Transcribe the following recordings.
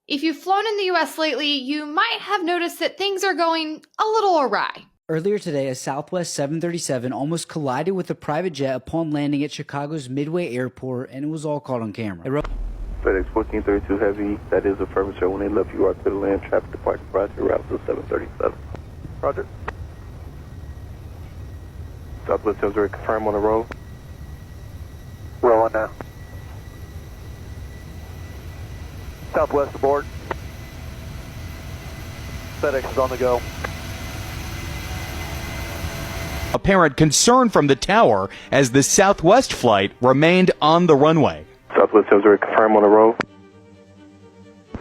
If you've flown in the US lately, you might have noticed that things are going a little awry. Earlier today, a Southwest 737 almost collided with a private jet upon landing at Chicago's Midway Airport, and it was all caught on camera. FedEx 1432 Heavy, that is affirmative, sir. When they left, you are clear to land. Traffic departure prior to route to 737. Roger. Southwest 10 confirm on the road. Roll on now. Southwest aboard. FedEx is on the go. Apparent concern from the tower as the Southwest flight remained on the runway. Southwest 10 confirm on the road.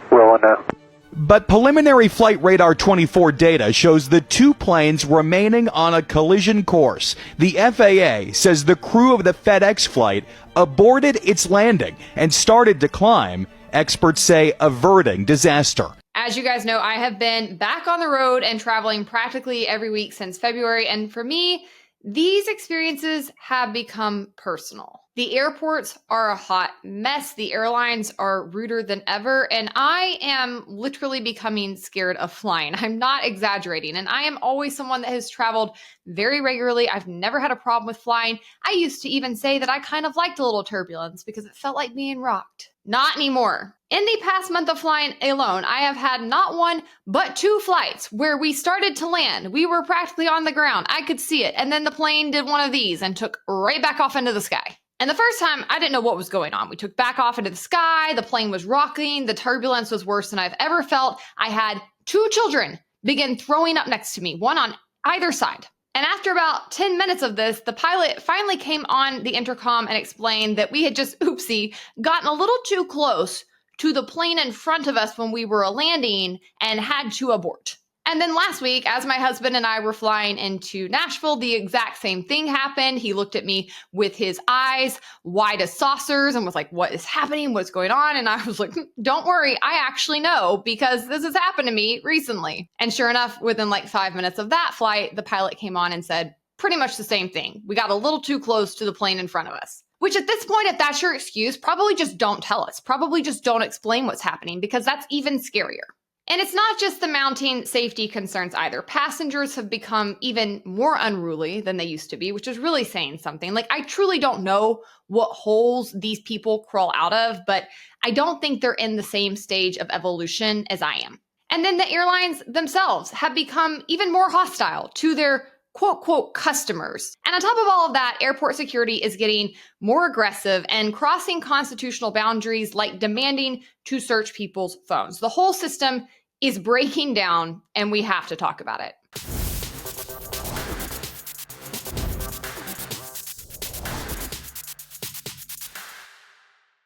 Roll on now. But preliminary Flight Radar 24 data shows the two planes remaining on a collision course. The FAA says the crew of the FedEx flight aborted its landing and started to climb, experts say averting disaster. As you guys know, I have been back on the road and traveling practically every week since February. And for me, these experiences have become personal. The airports are a hot mess. The airlines are ruder than ever. And I am literally becoming scared of flying. I'm not exaggerating. And I am always someone that has traveled very regularly. I've never had a problem with flying. I used to even say that I kind of liked a little turbulence because it felt like being rocked. Not anymore. In the past month of flying alone, I have had not one, but two flights where we started to land. We were practically on the ground. I could see it. And then the plane did one of these and took right back off into the sky. And the first time, I didn't know what was going on. We took back off into the sky. The plane was rocking. The turbulence was worse than I've ever felt. I had two children begin throwing up next to me, one on either side. And after about 10 minutes of this, the pilot finally came on the intercom and explained that we had just, gotten a little too close to the plane in front of us when we were landing and had to abort. And then last week, as my husband and I were flying into Nashville, the exact same thing happened. He looked at me with his eyes wide as saucers and was like, what is happening? What's going on? And I was like, don't worry, I actually know because this has happened to me recently. And sure enough, within like 5 minutes of that flight, the pilot came on and said pretty much the same thing. We got a little too close to the plane in front of us. Which at this point, if that's your excuse, probably just don't tell us. Probably just don't explain what's happening because that's even scarier. And it's not just the mounting safety concerns either. Passengers have become even more unruly than they used to be, which is really saying something. Like, I truly don't know what holes these people crawl out of, but I don't think they're in the same stage of evolution as I am. And then the airlines themselves have become even more hostile to their quote customers. And on top of all of that, airport security is getting more aggressive and crossing constitutional boundaries like demanding to search people's phones. The whole system is breaking down and we have to talk about it.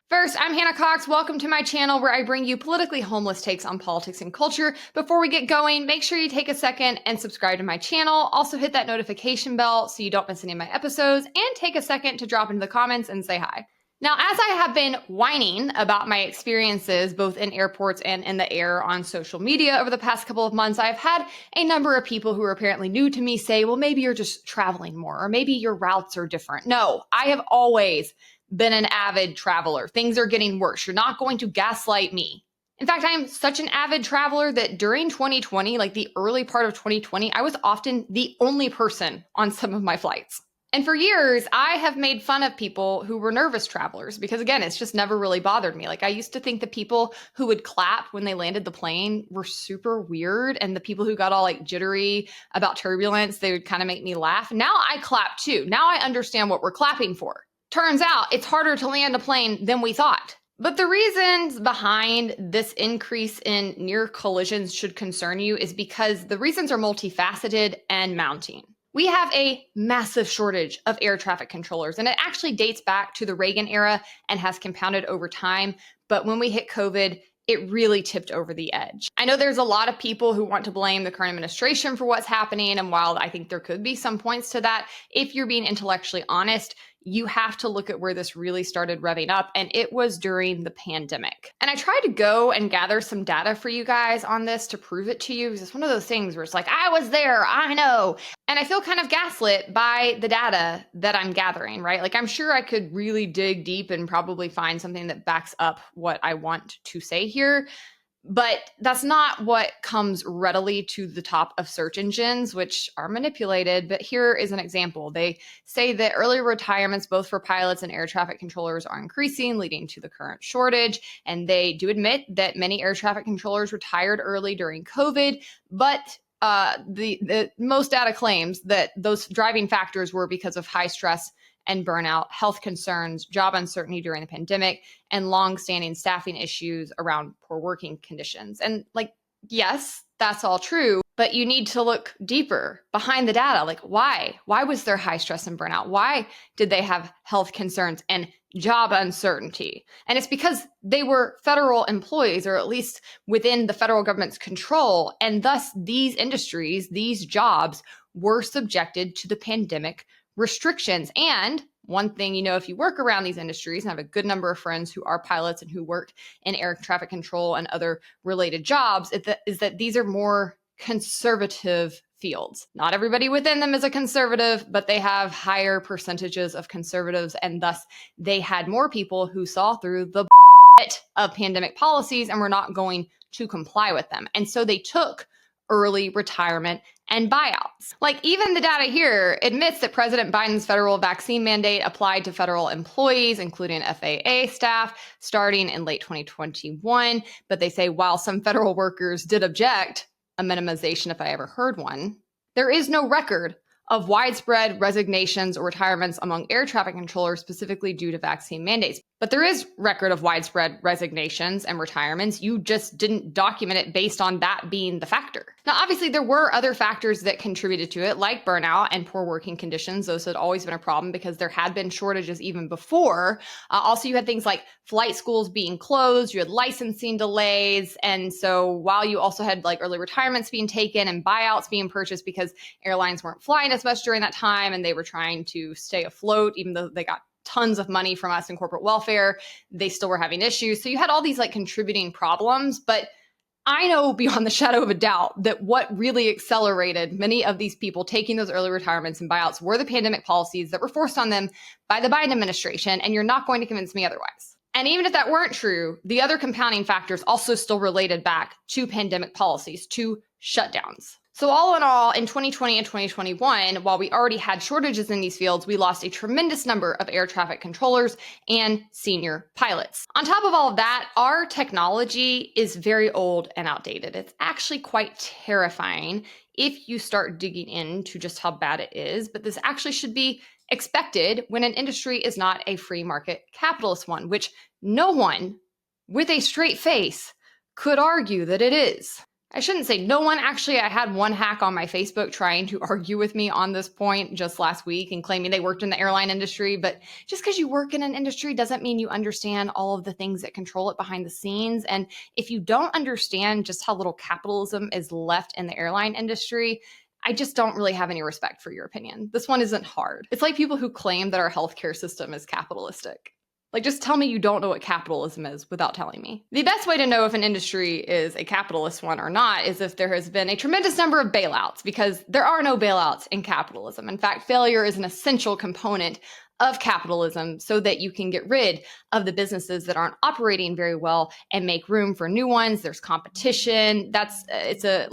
First, I'm Hannah Cox. Welcome to my channel where I bring you politically homeless takes on politics and culture. Before we get going, make sure you take a second and subscribe to my channel. Also hit that notification bell so you don't miss any of my episodes, and take a second to drop into the comments and say hi. Now, as I have been whining about my experiences both in airports and in the air on social media over the past couple of months, I've had a number of people who are apparently new to me say, well, maybe you're just traveling more, or maybe your routes are different. No, I have always been an avid traveler. Things are getting worse. You're not going to gaslight me. In fact, I am such an avid traveler that during 2020, like the early part of 2020, I was often the only person on some of my flights. And for years, I have made fun of people who were nervous travelers because, again, it's just never really bothered me. Like, I used to think the people who would clap when they landed the plane were super weird. And the people who got all like jittery about turbulence, they would kind of make me laugh. Now I clap too. Now I understand what we're clapping for. Turns out it's harder to land a plane than we thought. But the reasons behind this increase in near collisions should concern you is because the reasons are multifaceted and mounting. We have a massive shortage of air traffic controllers, and it actually dates back to the Reagan era and has compounded over time. But when we hit COVID, it really tipped over the edge. I know there's a lot of people who want to blame the current administration for what's happening. And while I think there could be some points to that, if you're being intellectually honest, you have to look at where this really started revving up, and it was during the pandemic. And I tried to go and gather some data for you guys on this to prove it to you, because it's one of those things where it's like, I was there, I know. And I feel kind of gaslit by the data that I'm gathering, right? Like, I'm sure I could really dig deep and probably find something that backs up what I want to say here. But that's not what comes readily to the top of search engines, which are manipulated. But here is an example. They say that early retirements, both for pilots and air traffic controllers, are increasing, leading to the current shortage. And they do admit that many air traffic controllers retired early during COVID, but the most data claims that those driving factors were because of high stress and burnout, health concerns, job uncertainty during the pandemic, and long-standing staffing issues around poor working conditions. And yes, that's all true, but you need to look deeper behind the data. Why? Why was there high stress and burnout? Why did they have health concerns and job uncertainty? And it's because they were federal employees, or at least within the federal government's control. And thus these industries, these jobs were subjected to the pandemic restrictions. And one thing, if you work around these industries, and I have a good number of friends who are pilots and who work in air traffic control and other related jobs, is that these are more conservative fields. Not everybody within them is a conservative, but they have higher percentages of conservatives. And thus they had more people who saw through the of pandemic policies and were not going to comply with them. And so they took early retirement and buyouts. Even the data here admits that President Biden's federal vaccine mandate applied to federal employees, including FAA staff, starting in late 2021. But they say while some federal workers did object, a minimization if I ever heard one, there is no record of widespread resignations or retirements among air traffic controllers specifically due to vaccine mandates. But there is record of widespread resignations and retirements. You just didn't document it based on that being the factor. Now, obviously, there were other factors that contributed to it, like burnout and poor working conditions. Those had always been a problem because there had been shortages even before. Also, you had things like flight schools being closed, you had licensing delays. And so while you also had early retirements being taken and buyouts being purchased because airlines weren't flying as much during that time and they were trying to stay afloat, even though they got tons of money from us in corporate welfare, they still were having issues. So you had all these contributing problems, but I know beyond the shadow of a doubt that what really accelerated many of these people taking those early retirements and buyouts were the pandemic policies that were forced on them by the Biden administration, and you're not going to convince me otherwise. And even if that weren't true, the other compounding factors also still related back to pandemic policies, to shutdowns. So all in all, in 2020 and 2021, while we already had shortages in these fields, we lost a tremendous number of air traffic controllers and senior pilots. On top of all of that, our technology is very old and outdated. It's actually quite terrifying if you start digging into just how bad it is, but this actually should be expected when an industry is not a free market capitalist one, which no one with a straight face could argue that it is. I shouldn't say no one. Actually, I had one hack on my Facebook trying to argue with me on this point just last week and claiming they worked in the airline industry. But just because you work in an industry doesn't mean you understand all of the things that control it behind the scenes. And if you don't understand just how little capitalism is left in the airline industry, I just don't really have any respect for your opinion. This one isn't hard. It's like people who claim that our healthcare system is capitalistic. Just tell me you don't know what capitalism is without telling me. The best way to know if an industry is a capitalist one or not is if there has been a tremendous number of bailouts, because there are no bailouts in capitalism. In fact, failure is an essential component of capitalism so that you can get rid of the businesses that aren't operating very well and make room for new ones. There's competition. It's a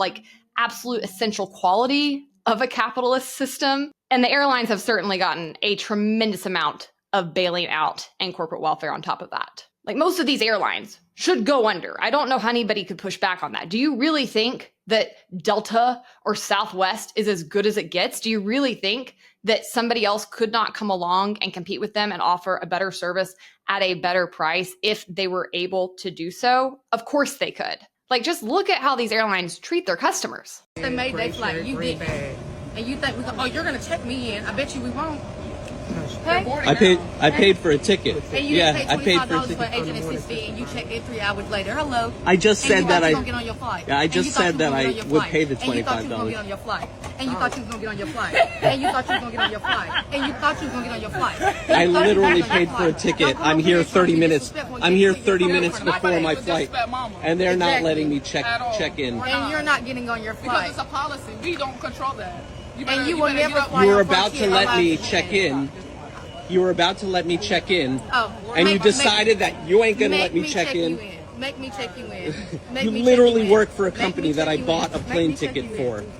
absolute essential quality of a capitalist system. And the airlines have certainly gotten a tremendous amount of bailing out and corporate welfare on top of that. Most of these airlines should go under. I don't know how anybody could push back on that. Do you really think that Delta or Southwest is as good as it gets? Do you really think that somebody else could not come along and compete with them and offer a better service at a better price if they were able to do so? Of course they could. Just look at how these airlines treat their customers. They made their flight. You did. And you think, you're going to check me in. I bet you we won't. Okay. I paid for a ticket. And you didn't pay $25 for agent assistant, and you checked in 3 hours later. Hello. I just said that I was going to get on your flight. Yeah, I just said that I would pay the $25. And you thought you was going to get on your flight. And you thought you was going to get on your flight. And you thought you was going to get on your flight. And you thought you was going to get on your flight. I literally paid for a ticket. I'm here 30 minutes. I'm here 30 minutes before my flight, and they're not letting me check in. And you're not getting on your flight. Because it's a policy. We don't control that. And you will never fly. You were about to let me check in. You were about to let me check in, and you decided that you ain't gonna let me check in. Make me check you in. Make You me literally check you in. work for a Make company me that check I you bought a in. plane Make me check ticket you for. in.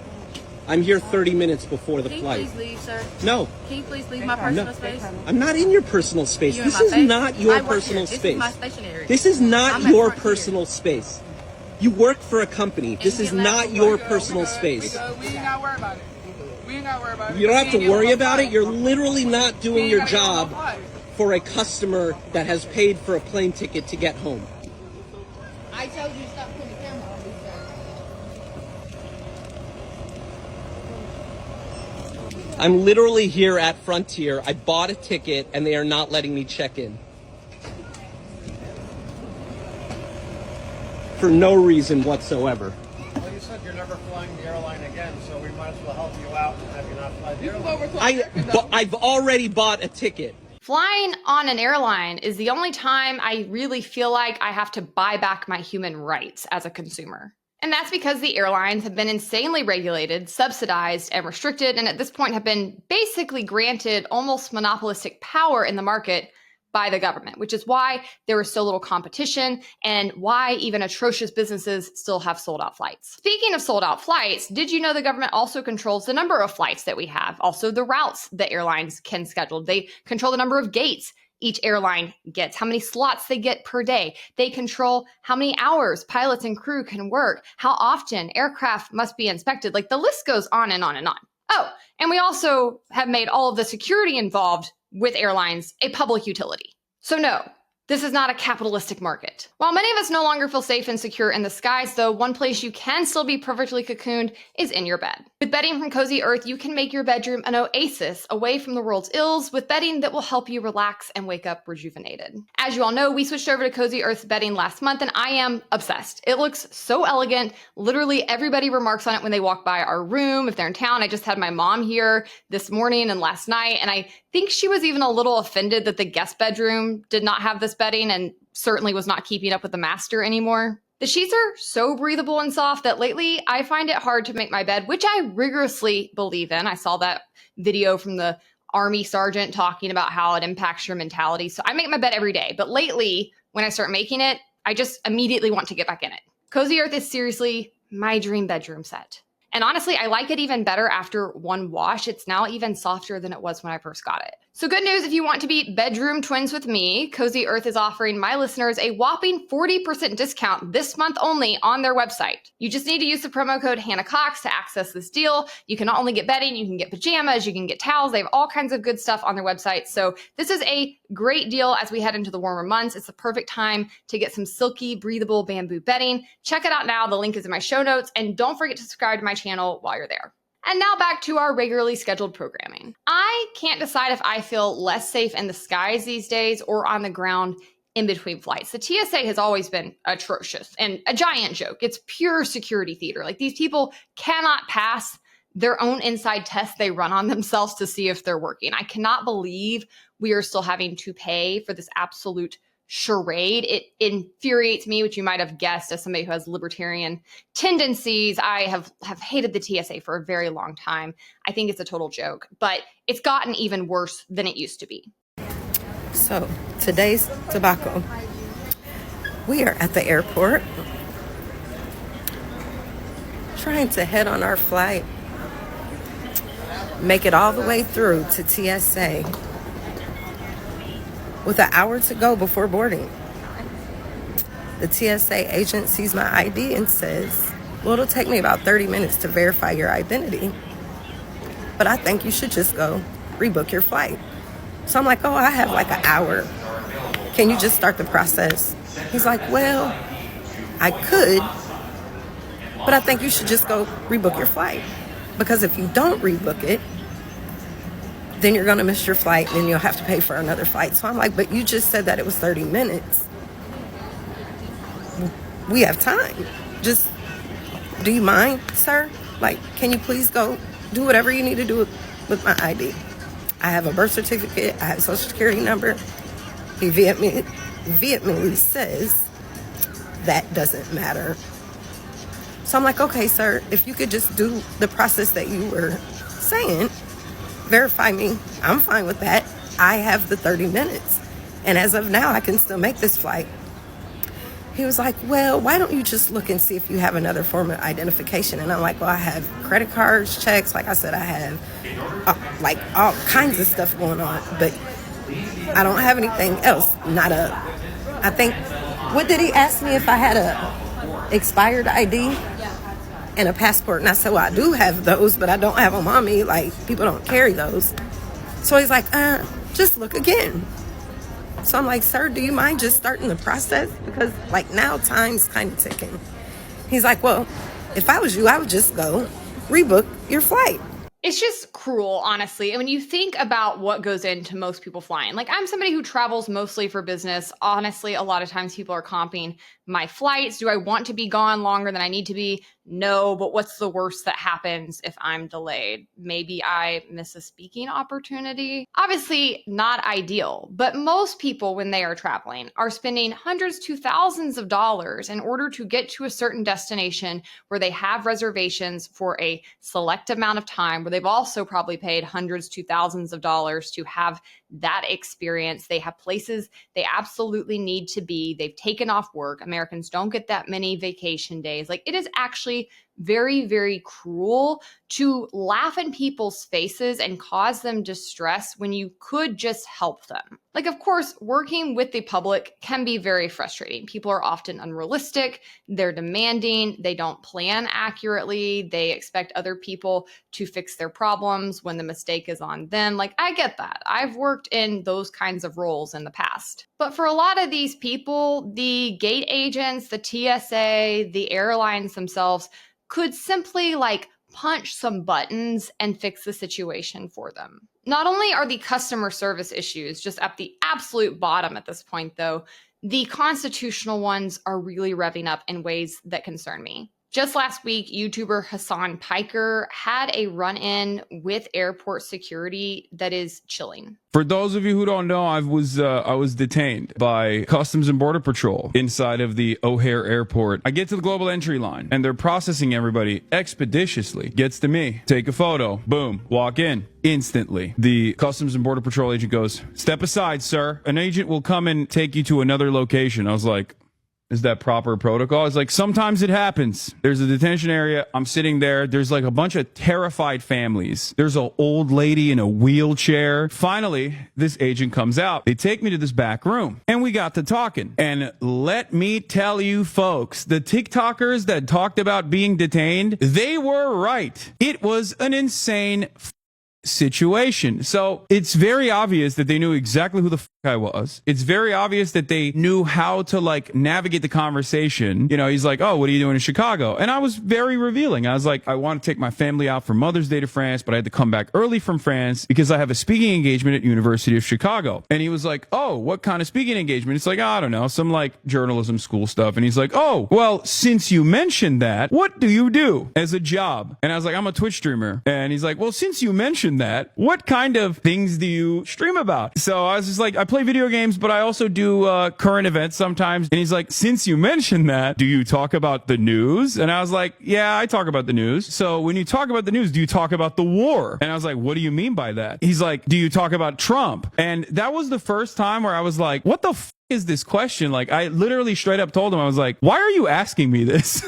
I'm here 30 minutes before the Can you flight. please leave, sir? No, Can you please leave my personal space? I'm not in your personal space. You in This my is face? not your I work personal here. space. This is my stationery. This is not I'm at your front here. personal space. You work for a company. This you is get loud not for your work. personal space. We ain't gotta worry about it. We ain't gotta worry about it. You don't have to We ain't worry getting about on it. You're flight. literally not doing ain't your gotta get on job no flight. for a customer that has paid for a plane ticket to get home. I told you to stop putting the camera on me, sir. I'm literally here at Frontier. I bought a ticket and they are not letting me check in. For no reason whatsoever. Well, you said you're never flying the airline again, so we might as well help you out and have you not fly the You can go airline. over to But I've already bought a ticket. Flying on an airline is the only time I really feel like I have to buy back my human rights as a consumer. And that's because the airlines have been insanely regulated, subsidized, and restricted, and at this point have been basically granted almost monopolistic power in the market by the government, which is why there is so little competition and why even atrocious businesses still have sold out flights. Speaking of sold out flights, did you know the government also controls the number of flights that we have? Also the routes that airlines can schedule. They control the number of gates each airline gets, how many slots they get per day. They control how many hours pilots and crew can work, how often aircraft must be inspected. Like the list goes on and on and on. Oh, and we also have made all of the security involved with airlines a public utility. So no, this is not a capitalistic market. While many of us no longer feel safe and secure in the skies, though, one place you can still be perfectly cocooned is in your bed. With bedding from Cozy Earth, you can make your bedroom an oasis away from the world's ills with bedding that will help you relax and wake up rejuvenated. As you all know, we switched over to Cozy Earth's bedding last month, and I am obsessed. It looks so elegant. Literally everybody remarks on it when they walk by our room. If they're in town, I just had my mom here this morning and last night, and I think she was even a little offended that the guest bedroom did not have this bedding and certainly was not keeping up with the master anymore. The sheets are so breathable and soft that lately I find it hard to make my bed, which I rigorously believe in. I saw that video from the Army sergeant talking about how it impacts your mentality. So I make my bed every day. But lately, when I start making it, I just immediately want to get back in it. Cozy Earth is seriously my dream bedroom set. And honestly, I like it even better after one wash. It's now even softer than it was when I first got it. So good news, if you want to be bedroom twins with me, Cozy Earth is offering my listeners a whopping 40% discount this month only on their website. You just need to use the promo code Hannah Cox to access this deal. You can not only get bedding, you can get pajamas, you can get towels. They have all kinds of good stuff on their website. So this is a great deal as we head into the warmer months. It's the perfect time to get some silky, breathable bamboo bedding. Check it out now. The link is in my show notes. And don't forget to subscribe to my channel while you're there. And now back to our regularly scheduled programming. I can't decide if I feel less safe in the skies these days or on the ground in between flights. The TSA has always been atrocious and a giant joke. It's pure security theater. Like these people cannot pass their own inside tests they run on themselves to see if they're working. I cannot believe we are still having to pay for this absolute charade. It infuriates me, which you might have guessed as somebody who has libertarian tendencies. I have hated the TSA for a very long time. I think it's a total joke, but it's gotten even worse than it used to be. So today's tobacco. We are at the airport trying to head on our flight, make it all the way through to TSA with an hour to go before boarding. The TSA agent sees my ID and says, well, it'll take me about 30 minutes to verify your identity, but I think you should just go rebook your flight. So I'm like, oh, I have like an hour. Can you just start the process? He's like, well, I could, but I think you should just go rebook your flight, because if you don't rebook it, then you're going to miss your flight and then you'll have to pay for another flight. So I'm like, but you just said that it was 30 minutes. We have time. Just, do you mind, sir? Like, can you please go do whatever you need to do with my ID? I have a birth certificate. I have a social security number. He vehemently says that doesn't matter. So I'm like, okay, sir, if you could just do the process that you were saying, verify me, I'm fine with that. I have the 30 minutes. And as of now, I can still make this flight. He was like, well, why don't you just look and see if you have another form of identification? And I'm like, well, I have credit cards, checks. Like I said, I have like all kinds of stuff going on, but I don't have anything else. I think, what did he ask me if I had a expired ID and a passport? And I said, well, I do have those, but I don't have them on me. Like, people don't carry those. So he's like, just look again. So I'm like, sir, do you mind just starting the process? Because like now time's kind of ticking. He's like, well, if I was you, I would just go rebook your flight. It's just cruel, honestly. And when you think about what goes into most people flying, like I'm somebody who travels mostly for business. Honestly, a lot of times people are comping my flights. Do I want to be gone longer than I need to be? No, but what's the worst that happens if I'm delayed? Maybe I miss a speaking opportunity. Obviously, not ideal, but most people, when they are traveling, are spending hundreds to thousands of dollars in order to get to a certain destination where they have reservations for a select amount of time, where they've also probably paid hundreds to thousands of dollars to have that experience. They have places they absolutely need to be. They've taken off work. Americans don't get that many vacation days. Like, it is actually very, very cruel to laugh in people's faces and cause them distress when you could just help them. Like, of course, working with the public can be very frustrating. People are often unrealistic. They're demanding. They don't plan accurately. They expect other people to fix their problems when the mistake is on them. Like, I get that. I've worked in those kinds of roles in the past. But for a lot of these people, the gate agents, the TSA, the airlines themselves could simply like punch some buttons and fix the situation for them. Not only are the customer service issues just at the absolute bottom at this point, though, the constitutional ones are really revving up in ways that concern me. Just last week, YouTuber Hasan Piker had a run-in with airport security that is chilling. For those of you who don't know, I was detained by Customs and Border Patrol inside of the O'Hare Airport. I get to the global entry line, and they're processing everybody expeditiously. Gets to me, take a photo, boom, walk in. Instantly, the Customs and Border Patrol agent goes, "Step aside, sir. An agent will come and take you to another location." I was like, is that proper protocol? It's like, sometimes it happens. There's a detention area. I'm sitting there. There's like a bunch of terrified families. There's an old lady in a wheelchair. Finally, this agent comes out. They take me to this back room and we got to talking. And let me tell you folks, the TikTokers that talked about being detained, they were right. It was an insane situation. So it's very obvious that they knew exactly who the I was. It's very obvious that they knew how to like navigate the conversation. You know, he's like, "Oh, what are you doing in Chicago?" And I was very revealing. I was like, "I want to take my family out for Mother's Day to France, but I had to come back early from France because I have a speaking engagement at University of Chicago." And he was like, "Oh, what kind of speaking engagement?" It's like, I don't know, some like journalism school stuff. And he's like, "Oh, well, since you mentioned that, what do you do as a job?" And I was like, "I'm a Twitch streamer." And he's like, "Well, since you mentioned that, what kind of things do you stream about?" So I was just like, "I play video games, but I also do current events sometimes." And he's like, "Since you mentioned that, do you talk about the news?" And I was like, "Yeah, I talk about the news." "So when you talk about the news, do you talk about the war?" And I was like, "What do you mean by that?" He's like, "Do you talk about Trump?" And that was the first time where I was like, what the is this question? Like, I literally straight up told him, I was like, "Why are you asking me this?"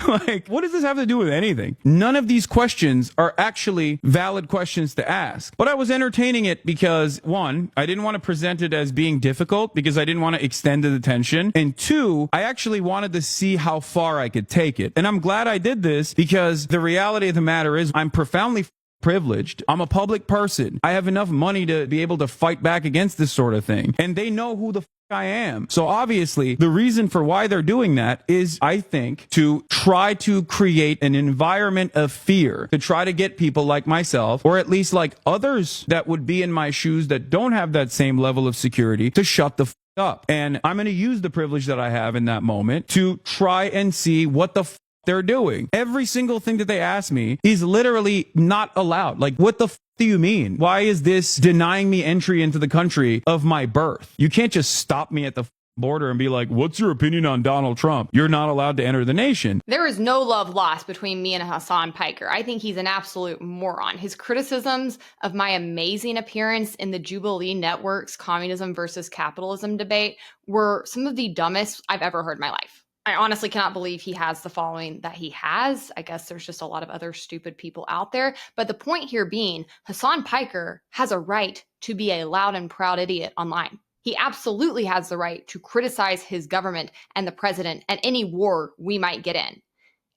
Like, what does this have to do with anything? None of these questions are actually valid questions to ask. But I was entertaining it because, one, I didn't want to present it as being difficult because I didn't want to extend the detention. And two, I actually wanted to see how far I could take it. And I'm glad I did this because the reality of the matter is I'm profoundly privileged. I'm a public person. I have enough money to be able to fight back against this sort of thing. And they know who the I am. So obviously, the reason for why they're doing that is, I think, to try to create an environment of fear, to try to get people like myself, or at least like others that would be in my shoes that don't have that same level of security, to shut the up. And I'm going to use the privilege that I have in that moment to try and see what the they're doing. Every single thing that they ask me is literally not allowed. Like, what the do you mean? Why is this denying me entry into the country of my birth? You can't just stop me at the border and be like, what's your opinion on Donald Trump? You're not allowed to enter the nation. There is no love lost between me and Hasan Piker. I think he's an absolute moron. His criticisms of my amazing appearance in the Jubilee Network's communism versus capitalism debate were some of the dumbest I've ever heard in my life. I honestly cannot believe he has the following that he has. I guess there's just a lot of other stupid people out there. But the point here being, Hasan Piker has a right to be a loud and proud idiot online. He absolutely has the right to criticize his government and the president and any war we might get in.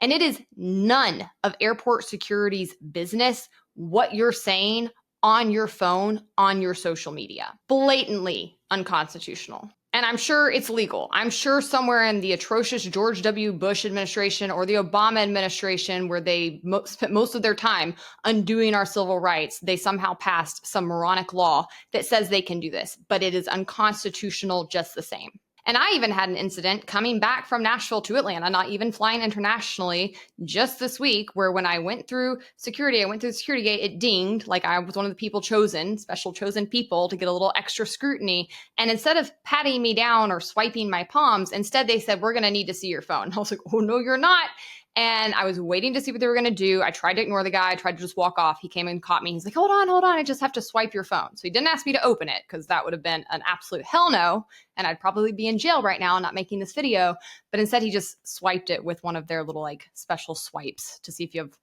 And it is none of airport security's business what you're saying on your phone, on your social media. Blatantly unconstitutional. And I'm sure it's legal. I'm sure somewhere in the atrocious George W. Bush administration or the Obama administration, where they spent most of their time undoing our civil rights, they somehow passed some moronic law that says they can do this, but it is unconstitutional just the same. And I even had an incident coming back from Nashville to Atlanta, not even flying internationally, just this week, where when I went through security gate, it dinged like I was one of the people special chosen people to get a little extra scrutiny. And instead of patting me down or swiping my palms, instead they said, we're going to need to see your phone. I was like, oh, no, you're not. And I was waiting to see what they were going to do. I tried to ignore the guy. I tried to just walk off. He came and caught me. He's like, hold on. I just have to swipe your phone. So he didn't ask me to open it because that would have been an absolute hell no. And I'd probably be in jail right now not making this video. But instead, he just swiped it with one of their little special swipes to see if you have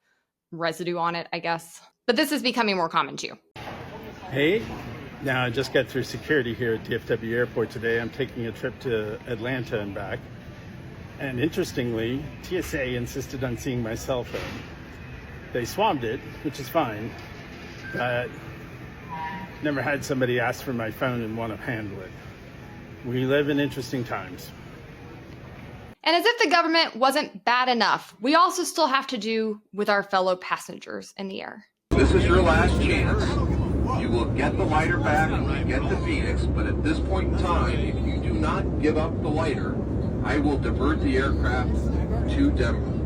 residue on it, I guess. But this is becoming more common too. Hey, now I just got through security here at DFW Airport today. I'm taking a trip to Atlanta and back. And interestingly, TSA insisted on seeing my cell phone. They swabbed it, which is fine, but never had somebody ask for my phone and want to handle it. We live in interesting times. And as if the government wasn't bad enough, we also still have to do with our fellow passengers in the air. This is your last chance. You will get the lighter back and you get the Phoenix, but at this point in time, if you do not give up the lighter, I will divert the aircraft to Denver.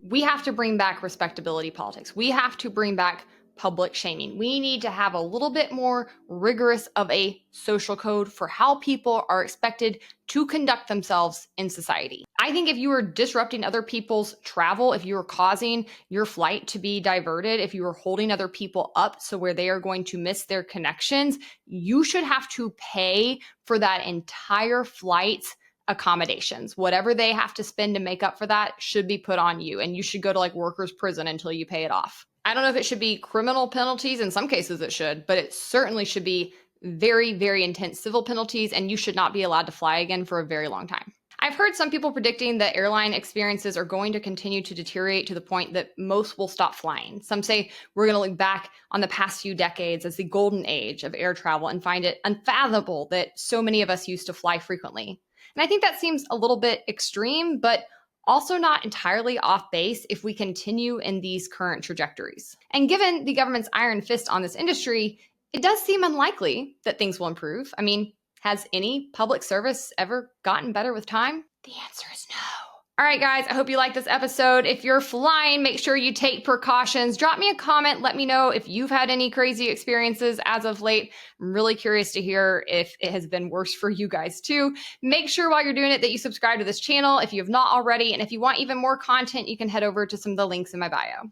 We have to bring back respectability politics. We have to bring back public shaming. We need to have a little bit more rigorous of a social code for how people are expected to conduct themselves in society. I think if you are disrupting other people's travel, if you are causing your flight to be diverted, if you are holding other people up so where they are going to miss their connections, you should have to pay for that entire flight's accommodations. Whatever they have to spend to make up for that should be put on you, and you should go to workers' prison until you pay it off. I don't know if it should be criminal penalties. In some cases it should, but it certainly should be very, very intense civil penalties, and you should not be allowed to fly again for a very long time. I've heard some people predicting that airline experiences are going to continue to deteriorate to the point that most will stop flying. Some say we're going to look back on the past few decades as the golden age of air travel and find it unfathomable that so many of us used to fly frequently. And I think that seems a little bit extreme, but also not entirely off base if we continue in these current trajectories. And given the government's iron fist on this industry, it does seem unlikely that things will improve. I mean, has any public service ever gotten better with time? The answer is no. All right, guys, I hope you liked this episode. If you're flying, make sure you take precautions. Drop me a comment. Let me know if you've had any crazy experiences as of late. I'm really curious to hear if it has been worse for you guys too. Make sure while you're doing it that you subscribe to this channel if you have not already. And if you want even more content, you can head over to some of the links in my bio.